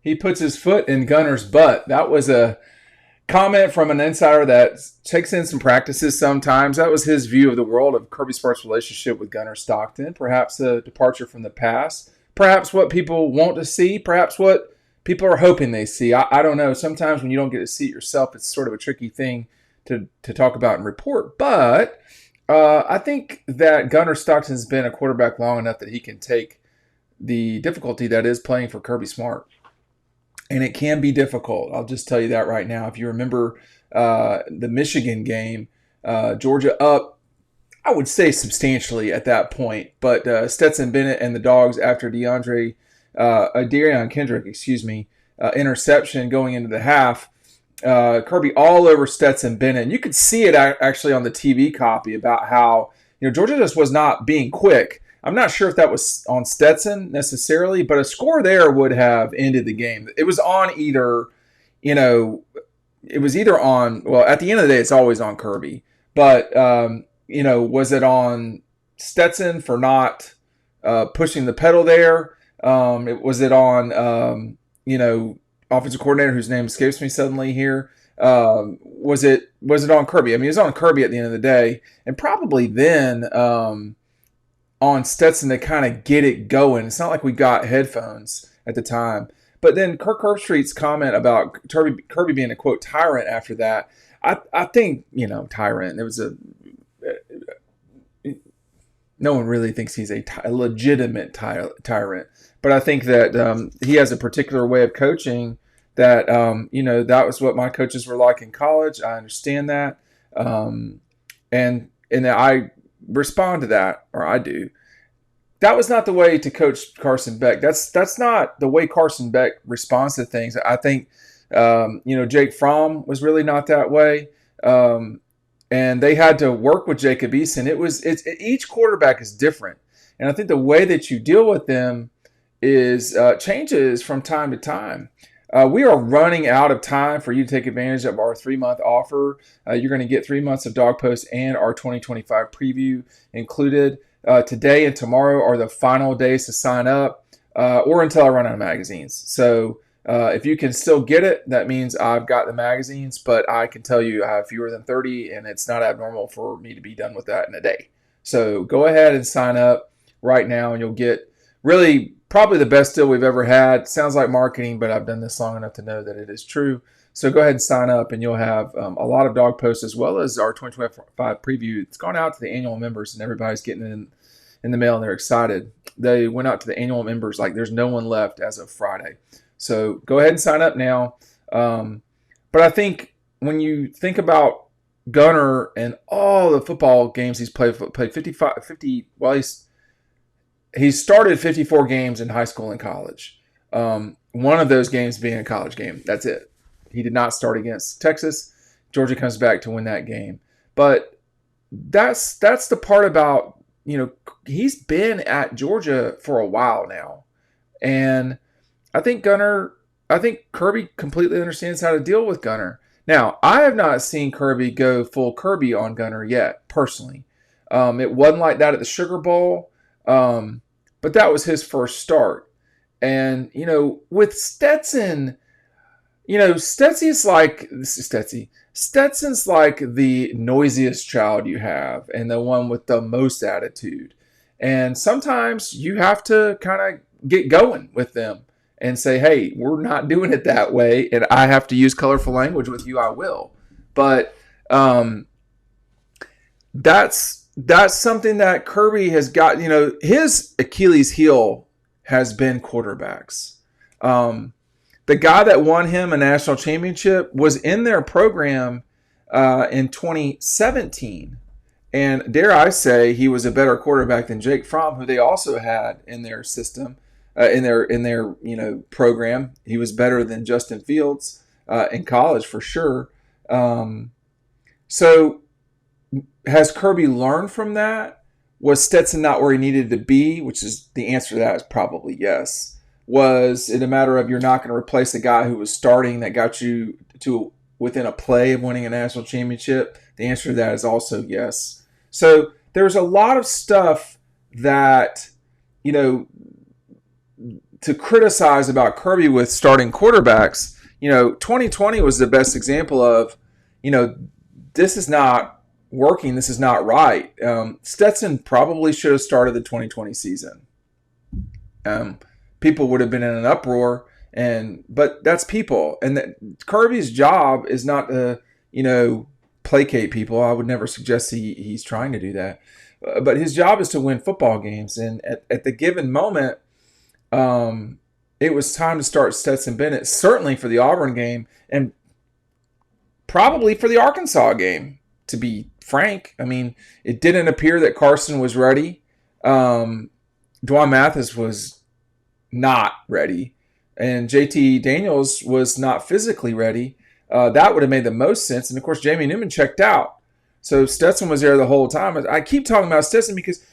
He puts his foot in Gunner's butt. That was a comment from an insider that takes in some practices sometimes. That was his view of the world of Kirby Smart's relationship with Gunner Stockton. Perhaps a departure from the past. Perhaps what people want to see. Perhaps what people are hoping they see. I don't know. Sometimes when you don't get to see it yourself, it's sort of a tricky thing to talk about and report. But I think that Gunner Stockton's been a quarterback long enough that he can take the difficulty that is playing for Kirby Smart. And it can be difficult. I'll just tell you that right now. If you remember the Michigan game, Georgia up, I would say substantially at that point. But Stetson Bennett and the Dogs, after Darion Kendrick, interception going into the half, Kirby all over Stetson Bennett. And you could see it actually on the TV copy about how Georgia just was not being quick. I'm not sure if that was on Stetson necessarily, but a score there would have ended the game. It was on either, it was either on, well, at the end of the day, it's always on Kirby. But, was it on Stetson for not pushing the pedal there? Was it on, offensive coordinator whose name escapes me suddenly here? Was it on Kirby? I mean, it was on Kirby at the end of the day. And probably then, on Stetson to kind of get it going. It's not like we got headphones at the time. But then Kirk Herbstreit's comment about Kirby being a, quote, tyrant after that, I think, tyrant. It was no one really thinks he's a legitimate tyrant. But I think that he has a particular way of coaching that, that was what my coaches were like in college. I understand that. And I respond to that, or I do. That was not the way to coach Carson Beck. That's not the way Carson Beck responds to things. I think, Jake Fromm was really not that way. And they had to work with Jacob Eason. Each quarterback is different. And I think the way that you deal with them is changes from time to time. We are running out of time for you to take advantage of our 3-month offer. You're going to get 3 months of Dog Post and our 2025 preview included. Today and tomorrow are the final days to sign up, or until I run out of magazines. So if you can still get it, that means I've got the magazines, but I can tell you I have fewer than 30, and it's not abnormal for me to be done with that in a day. So go ahead and sign up right now, and you'll get really probably the best deal we've ever had. Sounds like marketing, but I've done this long enough to know that it is true. So go ahead and sign up, and you'll have a lot of Dog Posts as well as our 2025 preview. It's gone out to the annual members, and everybody's getting it in the mail, and they're excited. They went out to the annual members like there's no one left as of Friday. So go ahead and sign up now. But I think when you think about Gunner and all the football games he's played 50. Well, he started 54 games in high school and college. One of those games being a college game. That's it. He did not start against Texas. Georgia comes back to win that game. But that's the part about, he's been at Georgia for a while now. And I think Kirby completely understands how to deal with Gunner. Now, I have not seen Kirby go full Kirby on Gunner yet, personally. It wasn't like that at the Sugar Bowl, but that was his first start. And, with Stetson, Stetson's like the noisiest child you have and the one with the most attitude. And sometimes you have to kind of get going with them and say, hey, we're not doing it that way, and I have to use colorful language with you, I will. But that's something that Kirby has got. His Achilles heel has been quarterbacks. The guy that won him a national championship was in their program in 2017. And dare I say, he was a better quarterback than Jake Fromm, who they also had in their system. In their program. He was better than Justin Fields in college for sure. So has Kirby learned from that? Was Stetson not where he needed to be? Which is the answer to that is probably yes. Was it a matter of you're not going to replace a guy who was starting that got you to within a play of winning a national championship? The answer to that is also yes. So there's a lot of stuff that to criticize about Kirby with starting quarterbacks, 2020 was the best example of, this is not working. This is not right. Stetson probably should have started the 2020 season. People would have been in an uproar, but that's people. And Kirby's job is not to, placate people. I would never suggest he's trying to do that. But his job is to win football games. And at the given moment, it was time to start Stetson Bennett, certainly for the Auburn game and probably for the Arkansas game, to be frank. I mean, it didn't appear that Carson was ready. Dwan Mathis was not ready. And JT Daniels was not physically ready. That would have made the most sense. And, of course, Jamie Newman checked out. So Stetson was there the whole time. I keep talking about Stetson because,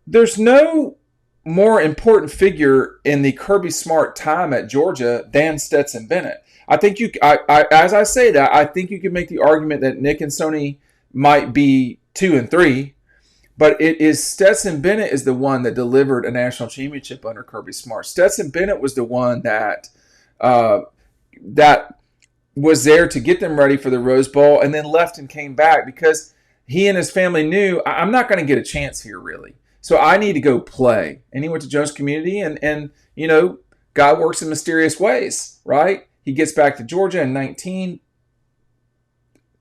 there's no more important figure in the Kirby Smart time at Georgia than Stetson Bennett. I think as I say that, I think you can make the argument that Nick and Sony might be 2 and 3, but it is Stetson Bennett is the one that delivered a national championship under Kirby Smart. Stetson Bennett was the one that was there to get them ready for the Rose Bowl and then left and came back because he and his family knew I'm not going to get a chance here really. So I need to go play. And he went to Jones Community and God works in mysterious ways, right? He gets back to Georgia in 19.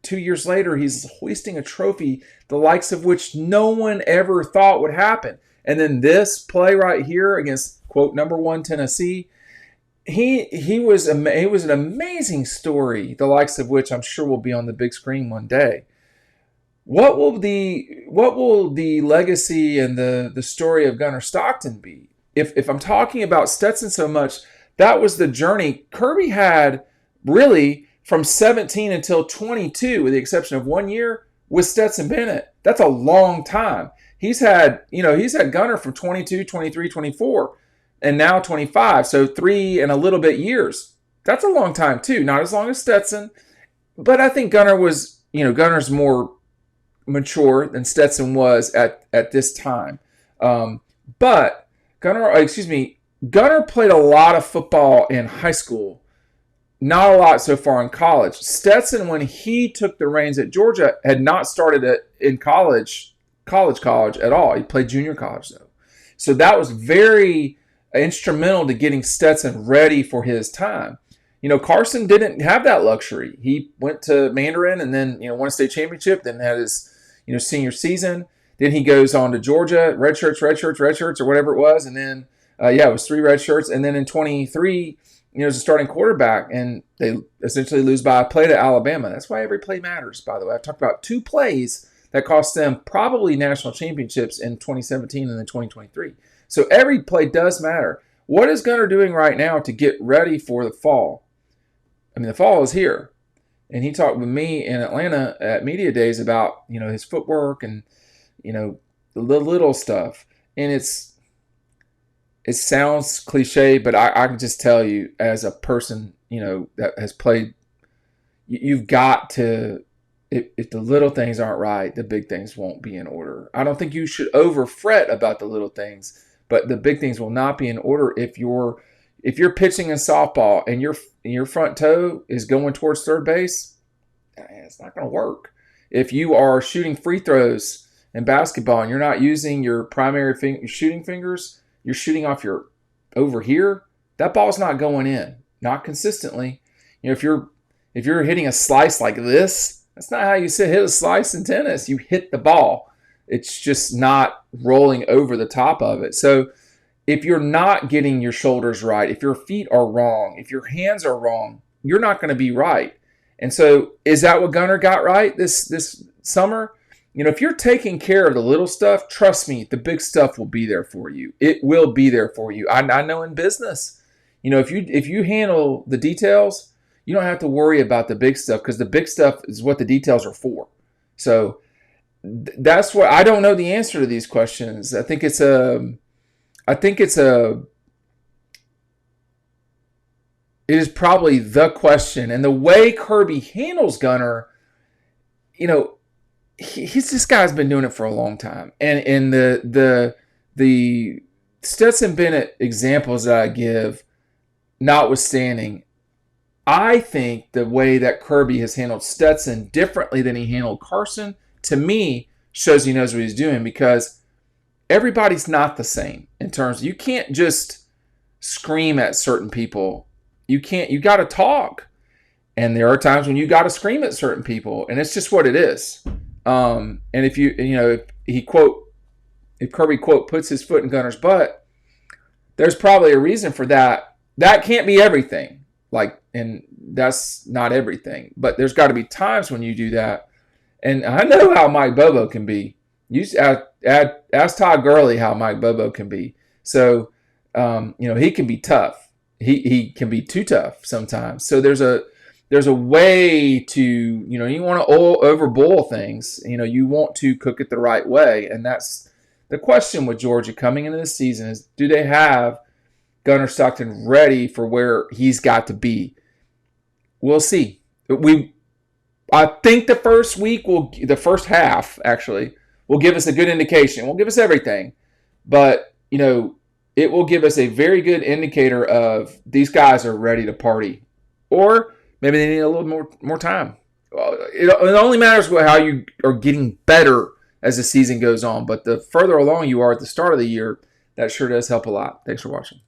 2 years later, he's hoisting a trophy, the likes of which no one ever thought would happen. And then this play right here against, quote, number 1 Tennessee, he was an amazing story, the likes of which I'm sure will be on the big screen one day. What will the legacy and the story of Gunnar Stockton be? If I'm talking about Stetson so much, that was the journey Kirby had really from 17 until 22, with the exception of 1 year with Stetson Bennett. That's a long time. He's had Gunnar from 22, 23, 24, and now 25. So 3 and a little bit years. That's a long time too. Not as long as Stetson, but I think Gunnar's more mature than Stetson was at this time. But Gunnar played a lot of football in high school, not a lot so far in college. Stetson, when he took the reins at Georgia, had not started in college at all. He played junior college though. So that was very instrumental to getting Stetson ready for his time. Carson didn't have that luxury. He went to Mandarin and then, won a state championship, then had his, senior season. Then he goes on to Georgia, red shirts, or whatever it was. And then, it was 3 red shirts. And then in 23, as a starting quarterback, and they essentially lose by a play to Alabama. That's why every play matters, by the way. I've talked about 2 plays that cost them probably national championships in 2017 and then 2023. So every play does matter. What is Gunnar doing right now to get ready for the fall? I mean, the fall is here. And he talked with me in Atlanta at Media Days about, his footwork and, the little stuff. And it sounds cliche, but I can just tell you as a person, that has played, you've got to, if the little things aren't right, the big things won't be in order. I don't think you should over fret about the little things, but the big things will not be in order if you're pitching in softball and your front toe is going towards third base. It's not going to work. If you are shooting free throws in basketball and you're not using your primary shooting fingers, you're shooting off your over here, that ball's not going in, not consistently. If you're hitting a slice like this, that's not how you hit a slice in tennis. You hit the ball. It's just not rolling over the top of it. So if you're not getting your shoulders right, if your feet are wrong, if your hands are wrong, you're not going to be right. And so is that what Gunnar got right this summer? If you're taking care of the little stuff, trust me, the big stuff will be there for you. It will be there for you. I know in business, if you handle the details, you don't have to worry about the big stuff because the big stuff is what the details are for. So that's what I don't know the answer to these questions. I think it is probably the question. And the way Kirby handles Gunnar, this guy's been doing it for a long time. And the Stetson Bennett examples that I give, notwithstanding, I think the way that Kirby has handled Stetson differently than he handled Carson, to me, shows he knows what he's doing, because everybody's not the same in terms of, you can't just scream at certain people. You got to talk. And there are times when you got to scream at certain people, and it's just what it is. And if if Kirby quote puts his foot in Gunner's butt, there's probably a reason for that. That can't be everything. And that's not everything, but there's got to be times when you do that. And I know how Mike Bobo can be. You ask Todd Gurley how Mike Bobo can be. So, he can be tough. He can be too tough sometimes. So there's a way to, you want to overboil things. You want to cook it the right way. And that's the question with Georgia coming into this season is, do they have Gunner Stockton ready for where he's got to be? We'll see. I think the first half actually will give us a good indication. It won't give us everything, but it will give us a very good indicator of these guys are ready to party, or maybe they need a little more time. It only matters how you are getting better as the season goes on, but the further along you are at the start of the year, that sure does help a lot. Thanks for watching.